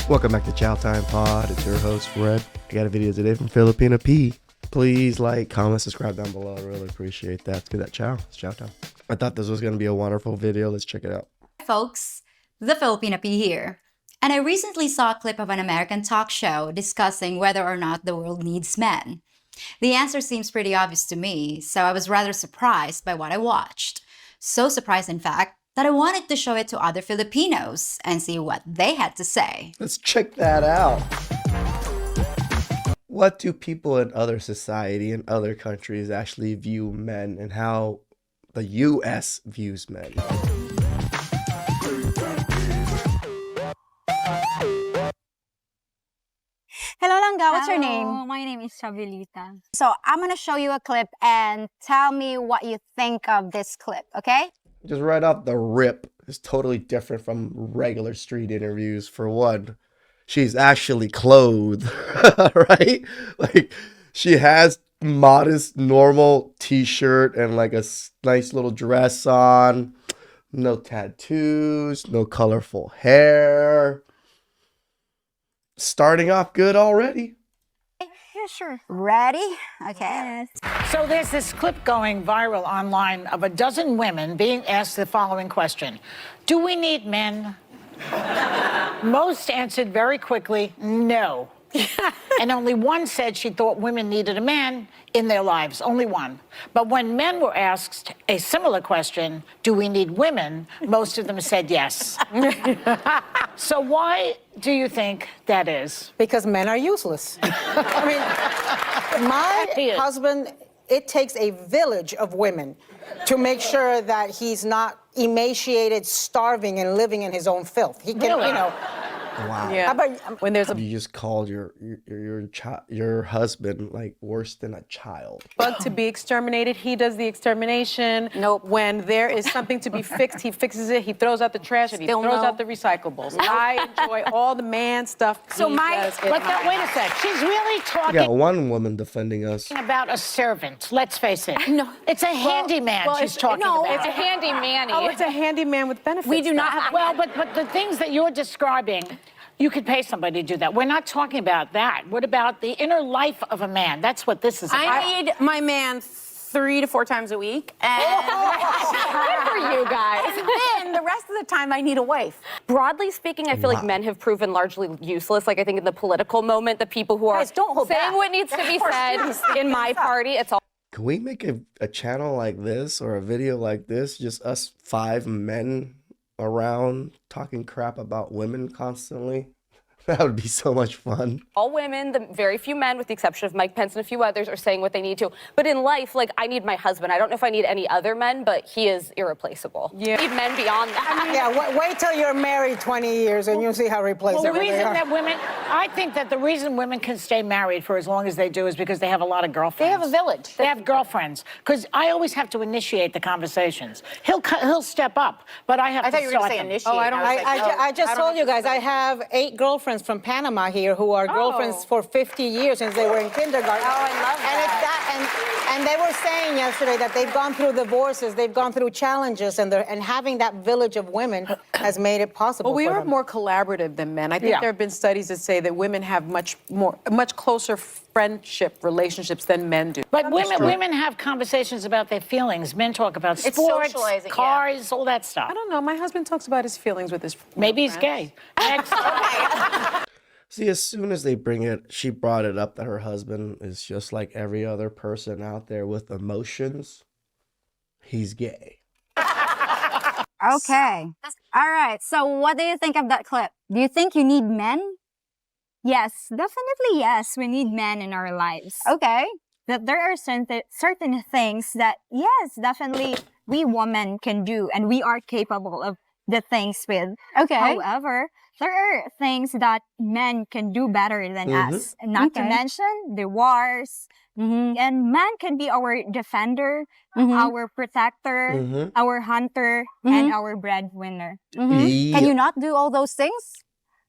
Welcome back to TheChowTimePod. It's your host, Fred. I got a video today from Filipina P. Please like, comment, subscribe down below. I really appreciate that. Let's get that chow. It's chow time. I thought this was going to be a wonderful video. Let's check it out. Hi folks, the Filipina P here. And I recently saw a clip of an American talk show discussing whether or not the world needs men. The answer seems pretty obvious to me, so I was rather surprised by what I watched. So surprised, in fact, that I wanted to show it to other Filipinos and see what they had to say. Let's check that out. What do people in other society and other countries actually view men and how the U.S. views men? Hello, Langga. What's your name? My name is Chabelita. So I'm going to show you a clip and tell me what you think of this clip, okay? Just right off the rip, it's totally different from regular street interviews. For one, she's actually clothed, right? Like, she has modest, normal t-shirt and like a nice little dress on. No tattoos, no colorful hair. Starting off good already. Yeah, sure. Ready? Okay. Yes. So there's this clip going viral online of a dozen women being asked the following question. Do we need men? Most answered very quickly, no. And only one said she thought women needed a man in their lives, only one. But when men were asked a similar question, do we need women, most of them said yes. So why do you think that is? Because men are useless. I mean, my husband, it takes a village of women to make sure that he's not emaciated, starving, and living in his own filth. He can, Really? you know. Wow. Yeah. When there's a You just called your husband like worse than a child. bug to be exterminated, he does the extermination. Nope. When there is something to be fixed, he fixes it. He throws out the trash and he Still throws no. out the recyclables. I enjoy all the man stuff. So he my, does in but my wait a sec, she's really We talking got one woman defending us. about a servant, let's face it. No. It's a handyman she's talking about. it's a handy manny. Oh, it's a handyman with benefits. We do not have. Well, but the things that you're describing, you could pay somebody to do that. We're not talking about that. What about the inner life of a man? That's what this is about. I need my man 3 to 4 times a week, and good for you guys. And then the rest of the time, I need a wife. Broadly speaking, I feel like men have proven largely useless. Like I think in the political moment, the people who are Guys, don't hold saying back. what needs to be said in my party, it's all. Can we make a channel like this or a video like this? Just us 5 men around talking crap about women constantly? That would be so much fun. All women, the very few men, with the exception of Mike Pence and a few others, are saying what they need to. But in life, like, I need my husband. I don't know if I need any other men, but he is irreplaceable. Yeah. I need men beyond that. Yeah, wait till you're married 20 years and you'll see how Well, replaceable the they reason are. that women, I think that the reason women can stay married for as long as they do is because they have a lot of girlfriends. They have a village. They have girlfriends. Because I always have to initiate the conversations. He'll step up, but I have to I thought you were going start to say them. initiate. Oh, I don't- I just told you guys, I have 8 girlfriends from Panama here who are girlfriends for 50 years since they were in kindergarten. Oh, I love And it's that, and they were saying yesterday that they've gone through divorces, they've gone through challenges, and having that village of women has made it possible. Well, we for are them. more collaborative than men. I think Yeah. there have been studies that say that women have much closer friendship relationships than men do. But women have conversations about their feelings. Men talk about It's sports, socializing, yeah. cars, all that stuff. I don't know. My husband talks about his feelings with his Maybe he's friends. gay. Next. See, as soon as they bring it, she brought it up that her husband is just like every other person out there with emotions. He's gay. Okay. All right. So what do you think of that clip? Do you think you need men? Yes, definitely yes. We need men in our lives. Okay. That there are certain things that, yes, definitely we women can do and we are capable of the things with. Okay. However, there are things that men can do better than us. And not to Okay. mention the wars. And man can be our defender, our protector, our hunter, and our breadwinner. Can you not do all those things?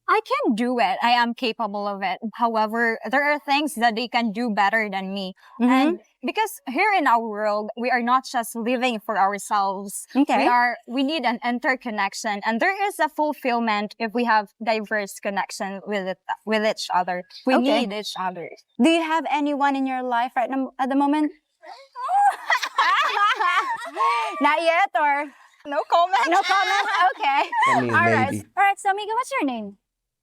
I can do it. I am capable of it. However, there are things that they can do better than me. And because here in our world, we are not just living for ourselves. Okay. We need an interconnection, and there is a fulfillment if we have diverse connection with each other. We Okay. need each other. Do you have anyone in your life right now at the moment? Not yet, or No comment. no comment? Okay. That means All right. maybe. All right. So, Mika, what's your name?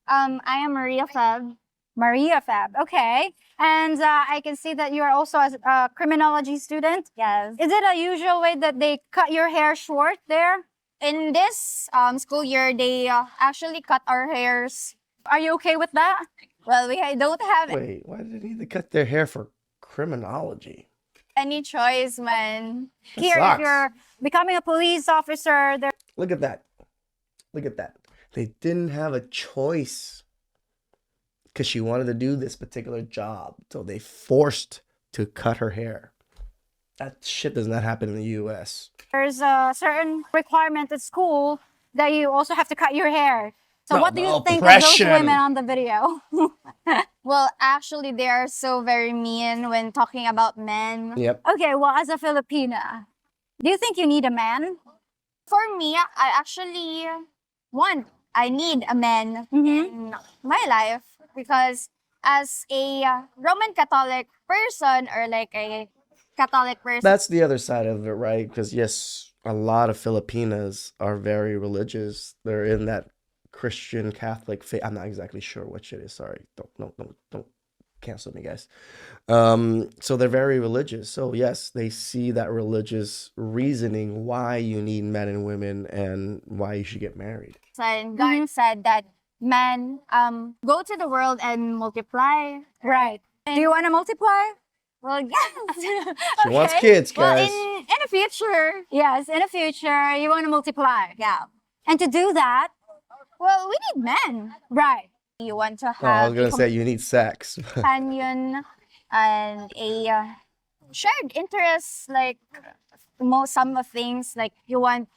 I am Maria Feb. Maria Fab. Okay. And I can see that you are also a criminology student. Yes. Is it a usual way that they cut your hair short there? In this school year, they actually cut our hairs. Are you okay with that? Well, we don't have Wait, why did they need to cut their hair for criminology? any choice, man. That Here, sucks. if you're becoming a police officer, there. Look at that. Look at that. They didn't have a choice because she wanted to do this particular job. So they forced to cut her hair. That shit does not happen in the US. There's a certain requirement at school that you also have to cut your hair. So No, what do you no, think of those oppression. women on the video? Well, actually, they are so very mean when talking about men. Yep. Okay, well, as a Filipina, do you think you need a man? For me, I need a man in my life because as a Roman Catholic person or like a Catholic person, That's the other side of it, right? Because yes, a lot of Filipinas are very religious. They're in that Christian Catholic faith. I'm not exactly sure which it is. Sorry, don't cancel me, guys. So they're very religious. So yes, they see that religious reasoning why you need men and women and why you should get married. and God said that men go to the world and multiply. Right. Do you want to multiply? Well, yes. She wants kids, Well, guys. in the future, Yes, in the future, you want to multiply. yeah. And to do that, Well, we need men. right. You want to Oh, I have was gonna say you need sex. companion and a shared interest, like some of things, like you want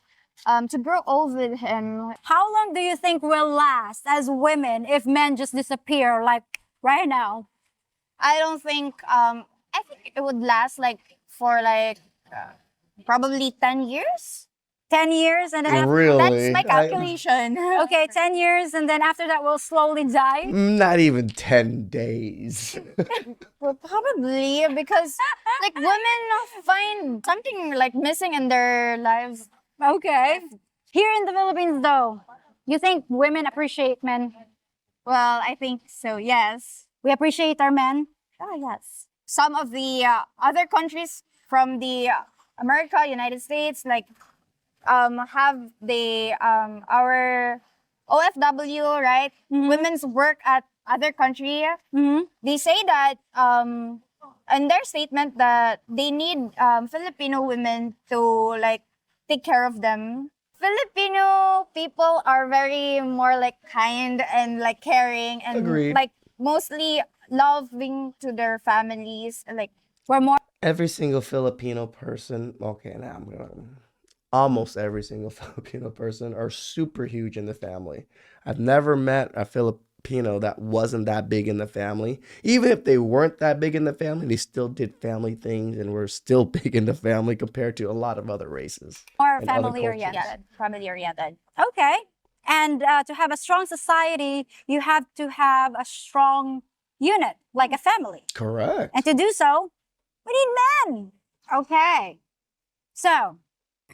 to grow old with him. How long do you think we'll last as women if men just disappear like right now? I don't think I think it would last like for like probably 10 years. 10 years and then Really? That's my calculation. okay, 10 years and then after that we'll slowly die. Not even 10 days. Well, probably because like women find something like missing in their lives. Okay. Here in the Philippines though, you think women appreciate men? Well, I think so. Yes. We appreciate our men? Oh, yes. Some of the other countries from the America, United States, like have the our OFW, right? Women's work at other country. They say that in their statement that they need Filipino women to like take care of them. Filipino people are very more like kind and like caring and Agreed. like mostly loving to their families. Like we're more Every single Filipino person, okay, now I'm gonna, almost every single Filipino person are super huge in the family. I've never met a Filipino that wasn't that big in the family. Even if they weren't that big in the family, they still did family things and were still big in the family compared to a lot of other races. Or and other family cultures. oriented? family oriented. Okay. And to have a strong society, you have to have a strong unit, like a family. Correct. And to do so, we need men. Okay. So,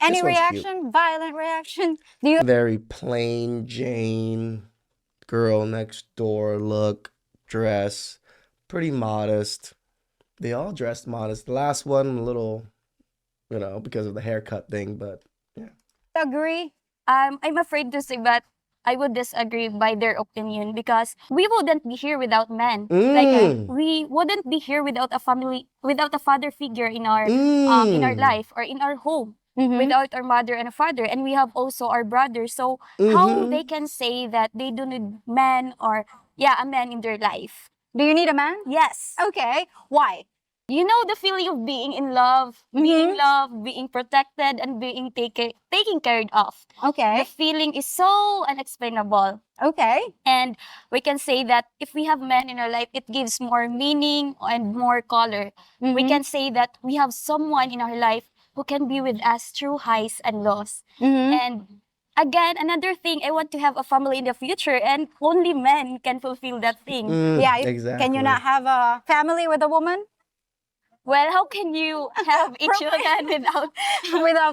any This one's cute. reaction? Violent reaction? Do you Very plain Jane, girl next door look, dress, pretty modest. They all dressed modest. The last one, a little, because of the haircut thing, but yeah. Agree. I'm afraid to say that I would disagree by their opinion because we wouldn't be here without men. Like we wouldn't be here without a family, without a father figure in our life or in our home. Without our mother and a father, and we have also our brothers. So how they can say that they don't need men or a man in their life? do you need a man? Yes. Okay. Why? You know the feeling of being in love, being loved, being protected, and being taken care of. Okay. The feeling is so unexplainable. Okay. And we can say that if we have men in our life, it gives more meaning and more color. We can say that we have someone in our life who can be with us through highs and lows. And again, another thing, I want to have a family in the future, and only men can fulfill that thing. Yeah. Exactly. Can you not have a family with a woman Well, how can you have a children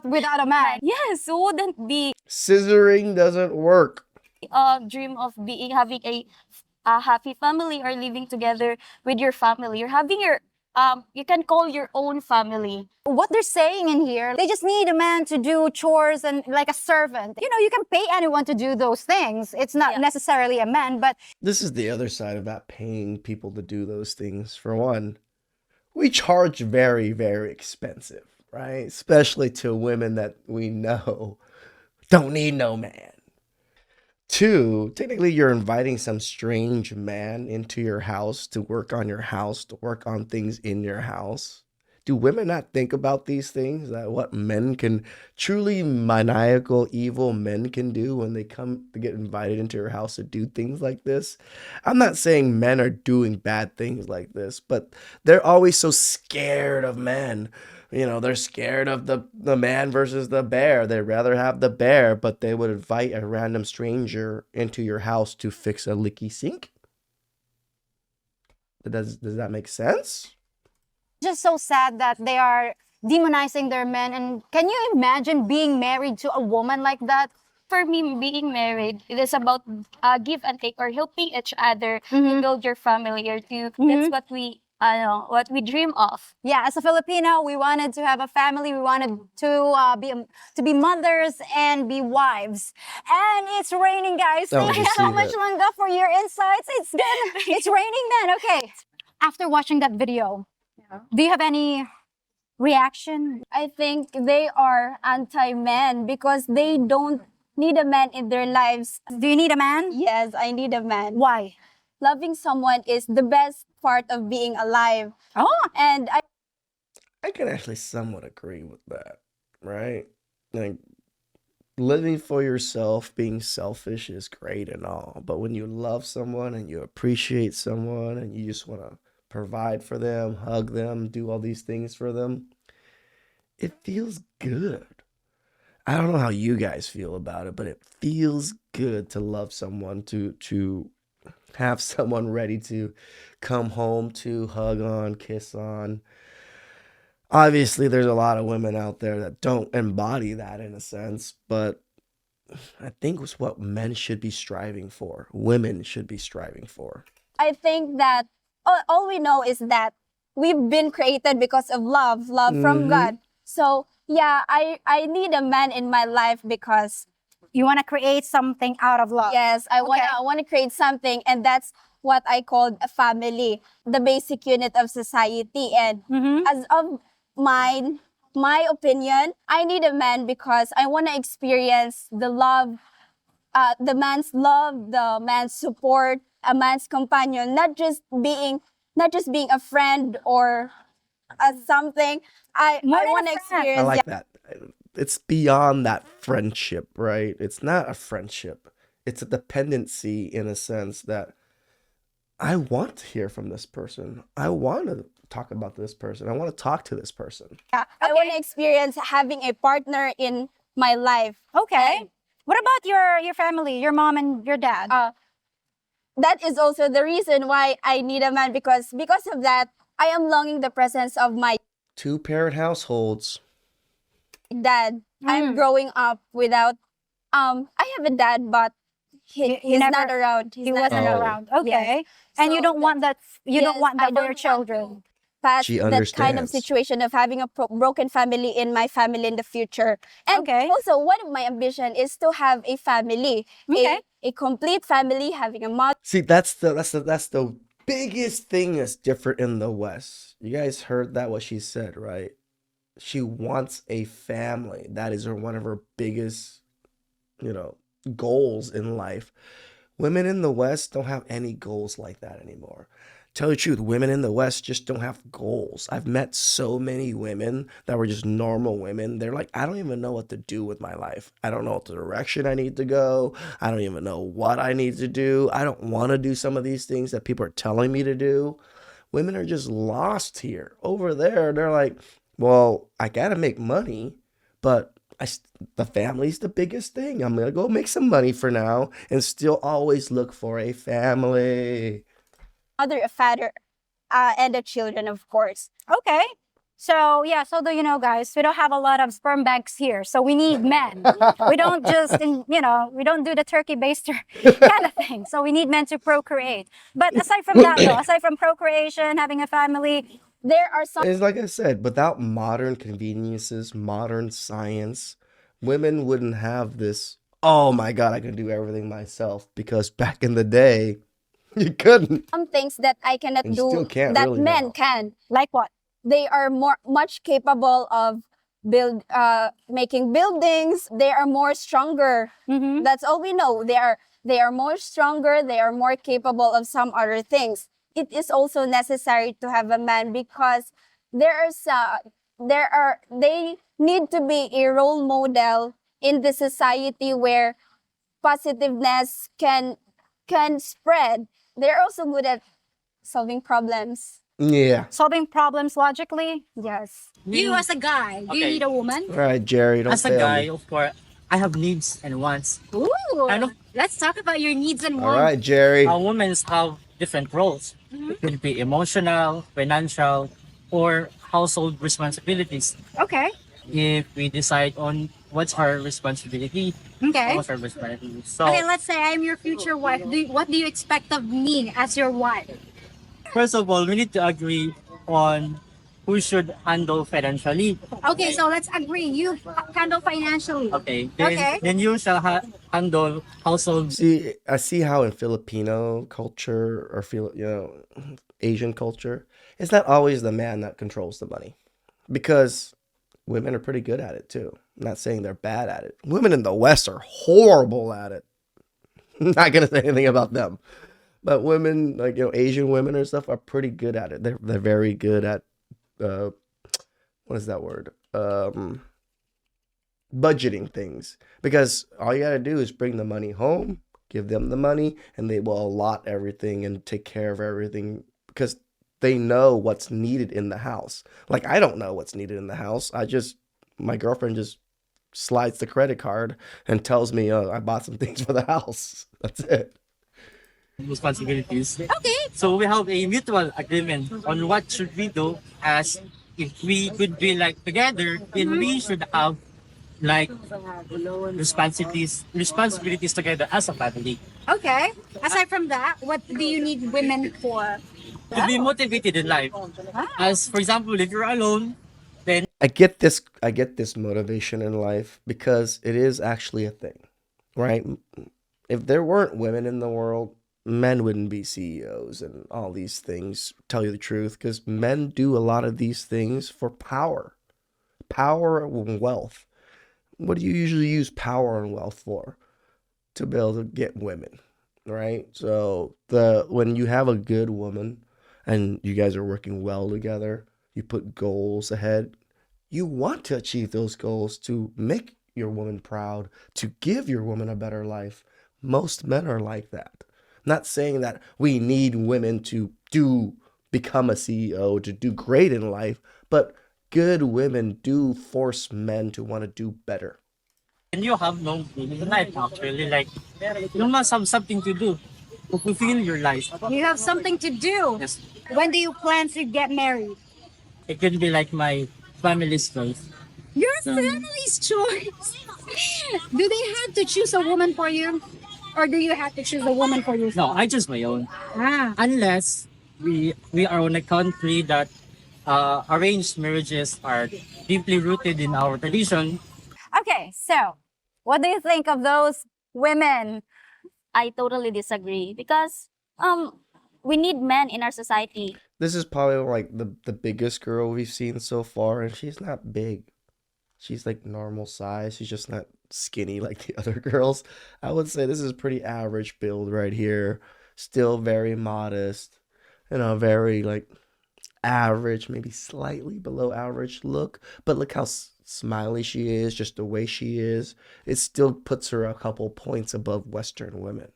without a man? Yes, wouldn't be Scissoring doesn't work. a dream of having a happy family or living together with your family. You're having your you can call your own family. What they're saying in here, they just need a man to do chores and like a servant. You know, you can pay anyone to do those things. It's not necessarily a man, but This is the other side of not paying people to do those things. For one, we charge very, very expensive, right? Especially to women that we know don't need no man. Two, technically, you're inviting some strange man into your house to work on your house, to work on things in your house. Do women not think about these things? That what men can, truly maniacal, evil men can do when they come to get invited into your house to do things like this? I'm not saying men are doing bad things like this, but they're always so scared of men. You know, they're scared of the man versus the bear. They'd rather have the bear, but they would invite a random stranger into your house to fix a leaky sink. Does that make sense? just so sad that they are demonizing their men. And can you imagine being married to a woman like that? For me, being married, it is about give and take or helping each other to build your family or to. That's what we dream of. Yeah, as a Filipino, we wanted to have a family. We wanted to be mothers and be wives. And it's raining, guys. Oh, Thank you you so see much, that. Manga, for your insights. It's raining, man. Okay. After watching that video, do you have any reaction? I think they are anti-men because they don't need a man in their lives. Do you need a man? Yes, I need a man. Why? Loving someone is the best part of being alive. Oh, And I can actually somewhat agree with that, right? Like, living for yourself, being selfish is great and all, but when you love someone and you appreciate someone and you just want to provide for them, hug them, do all these things for them, it feels good. I don't know how you guys feel about it, but it feels good to love someone, to have someone ready to come home to, hug on, kiss on. Obviously, there's a lot of women out there that don't embody that in a sense, but I think it's what men should be striving for. Women should be striving for. I think that all we know is that we've been created because of love from God. So yeah, I need a man in my life because you want to create something out of love. yes, I want to create something, and that's what I called a family, the basic unit of society. And as of my opinion, I need a man because I want to experience the love, the man's love, the man's support, a man's companion, not just being a friend or something. I More than a want to friend. experience. I like that. It's beyond that friendship, right? It's not a friendship. It's a dependency in a sense that I want to hear from this person. I want to talk about this person. I want to talk to this person. I want to experience having a partner in my life. Okay. What about your family, your mom and your dad? That is also the reason why I need a man because of that, I am longing the presence of my Two-parent households. dad. I'm growing up without I have a dad, but he's never- not around. He wasn't Oh. around. Okay. And you So don't want that. You don't yes, want I that for don't your want children. Past She that kind of understands. situation of having a broken family in my family in the future. And Okay. also, one of my ambition is to have a family, Okay. a complete family, having a mother. See, that's the biggest thing that's different in the West. You guys heard that what she said, right? She wants a family. That is one of her biggest, goals in life. Women in the West don't have any goals like that anymore. Tell you the truth, women in the West just don't have goals. I've met so many women that were just normal women. They're like, I don't even know what to do with my life. I don't know what the direction I need to go. I don't even know what I need to do. I don't want to do some of these things that people are telling me to do. Women are just lost here. Over there, they're like, well, I got to make money, but the family's the biggest thing. I'm going to go make some money for now and still always look for a family. Mother, a father, and the children, of course. Okay. So, yeah, so do you know, guys, we don't have a lot of sperm banks here. So we need men. We don't just, we don't do the turkey baster kind of thing. So we need men to procreate. But aside from that, though, aside from procreation, having a family, There are some It's like I said, without modern conveniences, modern science, women wouldn't have this, oh my God, I can do everything myself. Because back in the day, you couldn't. things that I cannot And do still can't that really men now. can. like what? They are much capable of making buildings. They are more stronger. Mm-hmm. That's all we know. They are more stronger. They are more capable of some other things. It is also necessary to have a man because they need to be a role model in the society where positiveness can spread. They're also good at solving problems. Yeah. Solving problems logically? Yes. You as a guy, do you Okay. need a woman? All right, Jerry, don't As a fail guy, me. of course, I have needs and wants. Ooh, Ano? let's talk about your needs and All wants. right, Jerry. Women have different roles. It could be emotional, financial, or household responsibilities. Okay. If we decide on what's our responsibility, Okay. what's our responsibility. So, Okay, let's say I'm your future wife. What do you expect of me as your wife? first of all, we need to agree on who should handle financially. Okay, so let's agree. You handle financially. Okay. Then, Okay. then you shall handle household. See, I see how in Filipino culture or Asian culture, it's not always the man that controls the money because women are pretty good at it too. I'm not saying they're bad at it. Women in the West are horrible at it. Not gonna say anything about them, but women like Asian women and stuff are pretty good at it. They're very good at what is that word? Budgeting things because all you gotta do is bring the money home, give them the money, and they will allot everything and take care of everything because they know what's needed in the house. Like I don't know what's needed in the house. My girlfriend just slides the credit card and tells me, "Oh, I bought some things for the house." That's it. Responsibilities. Okay. So we have a mutual agreement on what should we do as if we could be like together, then we should have like responsibilities together as a family. Okay. Aside from that, what do you need women for? To be motivated in life. As for example, if you're alone, then I get this motivation in life because it is actually a thing, right? If there weren't women in the world, men wouldn't be CEOs and all these things, tell you the truth, because men do a lot of these things for power and wealth. What do you usually use power and wealth for? To be able to get women, right? So when you have a good woman and you guys are working well together, you put goals ahead, you want to achieve those goals to make your woman proud, to give your woman a better life. Most men are like that. Not saying that we need women to become a CEO, to do great in life, but good women do force men to want to do better. you have no meaning in life actually. Like you must have something to do to fulfill your life. You have something to do. Yes. When do you plan to get married? It could be like my family's choice. Your family's choice. Do they have to choose a woman for you? Or do you have to choose a woman for yourself? No, I choose my own. Ah. Unless we are in a country that arranged marriages are deeply rooted in our tradition. Okay, so what do you think of those women? I totally disagree because we need men in our society. This is probably like the biggest girl we've seen so far, and she's not big. She's like normal size. She's just not skinny like the other girls. I would say this is pretty average build right here. Still very modest. very like average, maybe slightly below average look, but look how smiley she is, just the way she is. It still puts her a couple points above Western women.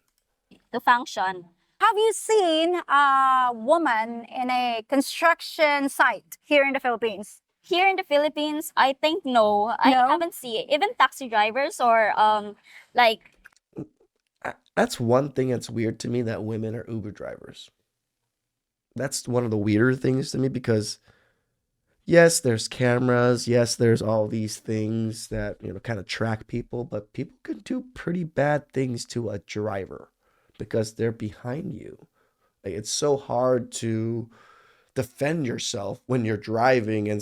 To function. Have you seen a woman in a construction site here in the Philippines? Here in the Philippines, I think no. I No? haven't seen it. Even taxi drivers or like That's one thing that's weird to me, that women are Uber drivers. That's one of the weirder things to me because yes, there's cameras, yes, there's all these things that, kind of track people, but people can do pretty bad things to a driver because they're behind you. Like, it's so hard to defend yourself when you're driving and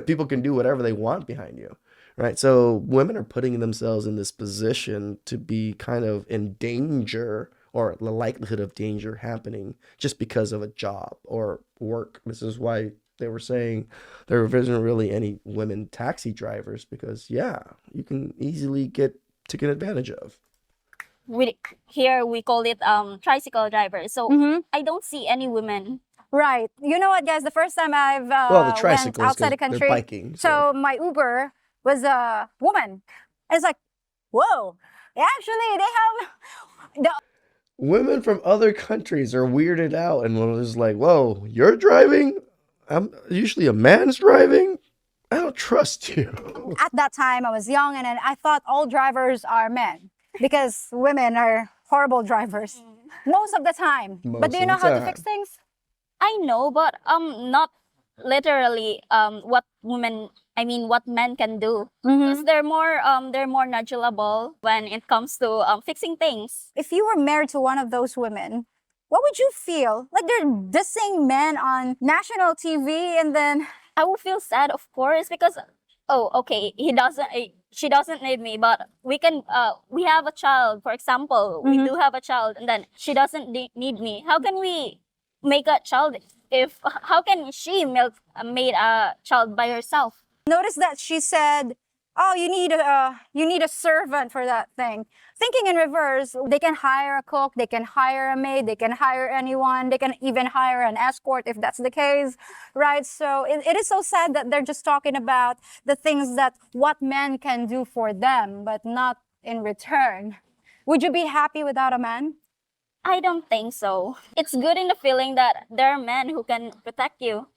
people can do whatever they want behind you, right? So women are putting themselves in this position to be kind of in danger, or the likelihood of danger happening just because of a job or work. This is why they were saying there isn't really any women taxi drivers because, yeah, you can easily get taken advantage of. here we call it tricycle drivers. So I don't see any women. Right. You know what, guys? The first time I've Well, the went tricycles, outside the 'cause they're country, biking, so my Uber was a woman. It's like, whoa! Actually, they have the Women from other countries are weirded out and was like, whoa, you're driving? I'm usually a man's driving? I don't trust you. at that time I was young, and then I thought all drivers are men because women are horrible drivers most of the time. Most But do you of know the how to time. fix things? I know, but not literally what men can do. Because they're more knowledgeable when it comes to fixing things. If you were married to one of those women, what would you feel? Like they're dissing men on national TV, and then I will feel sad, of course, because okay, she doesn't need me, but we have a child, for example. We do have a child, and then she doesn't need me. How can we make a child how can she made a child by herself? notice that she said, "Oh, you need a servant for that thing." Thinking in reverse, they can hire a cook, they can hire a maid, they can hire anyone, they can even hire an escort if that's the case, right? So it is so sad that they're just talking about the things that what men can do for them, but not in return. Would you be happy without a man? I don't think so. It's good in the feeling that there are men who can protect you.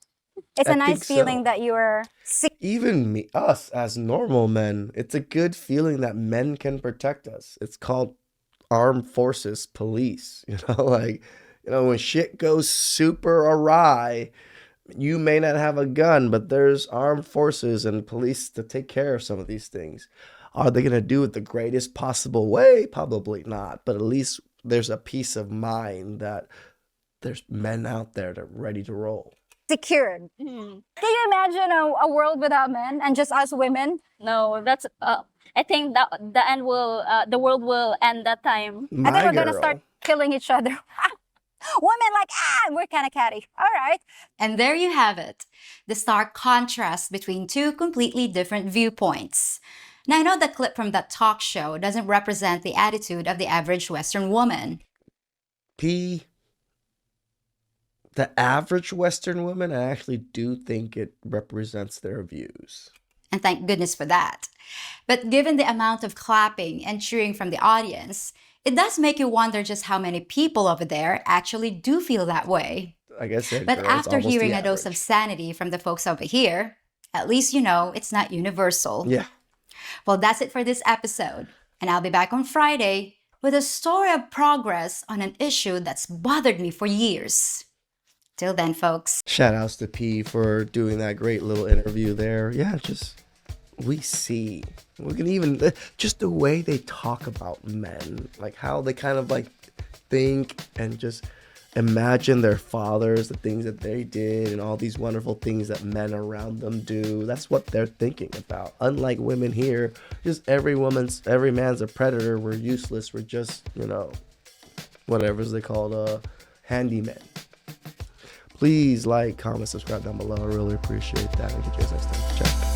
It's I a nice think so. feeling that you're Even us as normal men, it's a good feeling that men can protect us. It's called armed forces police. When shit goes super awry, you may not have a gun, but there's armed forces and police to take care of some of these things. Are they going to do it the greatest possible way? Probably not, but at least there's a peace of mind that there's men out there that are ready to roll. secured. Can you imagine a world without men and just us women? No, that's I think that the world will end that time. I think we're gonna girl. start killing each other. Women like, we're kind of catty. All right. And there you have it, the stark contrast between two completely different viewpoints. Now, I know the clip from that talk show doesn't represent the attitude of the average Western woman. The average Western woman, I actually do think it represents their views. And thank goodness for that. But given the amount of clapping and cheering from the audience, it does make you wonder just how many people over there actually do feel that way. Like I said, But girl, it's after almost hearing the a dose of average. sanity from the folks over here, at least you know it's not universal. Yeah. Well, that's it for this episode. And I'll be back on Friday with a story of progress on an issue that's bothered me for years. Till then, folks. Shout outs to P for doing that great little interview there. Yeah, we can even, just the way they talk about men, like how they kind of like think and just imagine their fathers, the things that they did, and all these wonderful things that men around them do. That's what they're thinking about. Unlike women here, just every man's a predator. We're useless. We're just, whatever's they called, handymen. Please like, comment, subscribe down below. I really appreciate that. And catch you guys next time. Ciao.